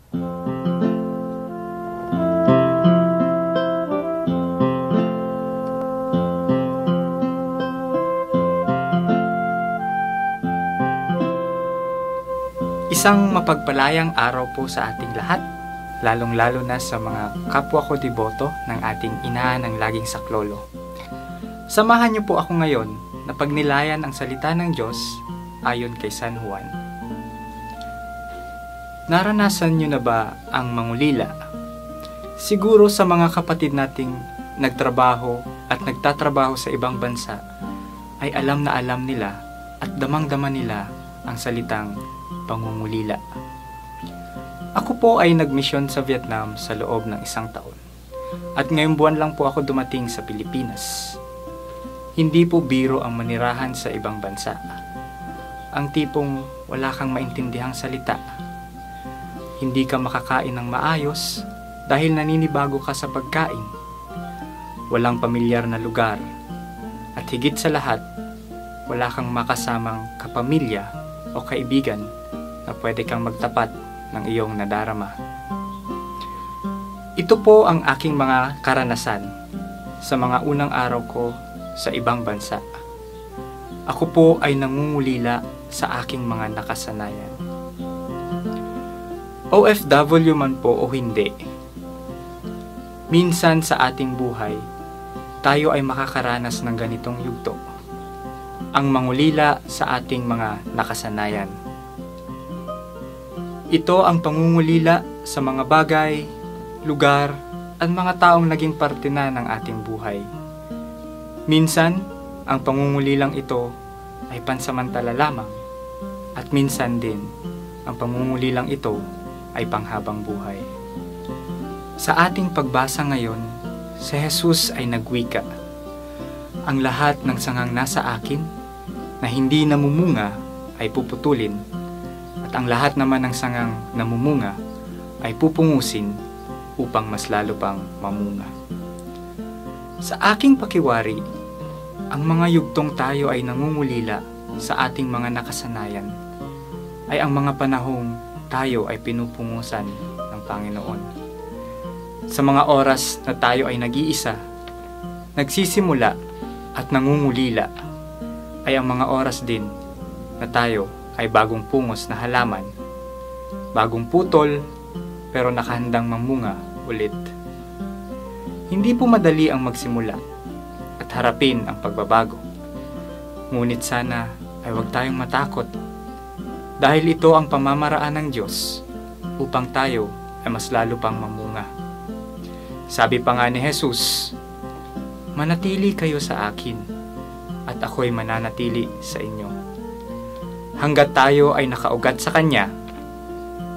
Isang mapagpalayang araw po sa ating lahat, lalong-lalo na sa mga kapwa ko deboto ng ating ina ng laging saklolo. Samahan niyo po ako ngayon na pagnilayan ang salita ng Diyos ayon kay San Juan. Naranasan niyo na ba ang mangulila? Siguro sa mga kapatid nating nagtrabaho at nagtatrabaho sa ibang bansa ay alam na alam nila at damang-dama nila ang salitang pangungulila. Ako po ay nagmisyon sa Vietnam sa loob ng 1 taon. At ngayong buwan lang po ako dumating sa Pilipinas. Hindi po biro ang manirahan sa ibang bansa. Ang tipong wala kang maintindihang salita. Hindi ka makakain ng maayos dahil naninibago ka sa pagkain. Walang pamilyar na lugar. At higit sa lahat, wala kang makasamang kapamilya o kaibigan na pwede kang magtapat ng iyong nadarama. Ito po ang aking mga karanasan sa mga unang araw ko sa ibang bansa. Ako po ay nangungulila sa aking mga nakasanayan. OFW man po o hindi, minsan sa ating buhay, tayo ay makakaranas ng ganitong yugto. Ang mangulila sa ating mga nakasanayan. Ito ang pangungulila sa mga bagay, lugar, at mga taong naging parte na ng ating buhay. Minsan, ang pangungulilang ito ay pansamantala lamang, at minsan din, ang pangungulilang ito ay panghabang buhay. Sa ating pagbasa ngayon, si Jesus ay nagwika. Ang lahat ng sangang nasa akin na hindi namumunga ay puputulin, at ang lahat naman ng sangang namumunga ay pupungusin upang mas lalo pang mamunga. Sa aking pakiwari, ang mga yugtong tayo ay nangungulila sa ating mga nakasanayan ay ang mga panahong tayo ay pinupungusan ng Panginoon. Sa mga oras na tayo ay nag-iisa, nagsisimula at nangungulila ay ang mga oras din na tayo ay bagong pungos na halaman, bagong putol, pero nakahandang mamunga ulit. Hindi po madali ang magsimula at harapin ang pagbabago. Ngunit sana ay huwag tayong matakot dahil ito ang pamamaraan ng Diyos upang tayo ay mas lalo pang mamunga. Sabi pa nga ni Jesus, "Manatili kayo sa akin at ako'y mananatili sa inyo." Hanggat tayo ay nakaugat sa Kanya,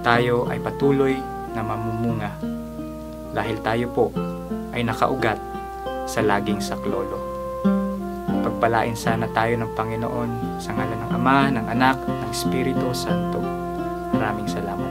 tayo ay patuloy na mamumunga dahil tayo po ay nakaugat sa laging saklolo. Pagpalain sana tayo ng Panginoon sa ngalan ng Ama, ng Anak, ng Espiritu Santo. Maraming salamat.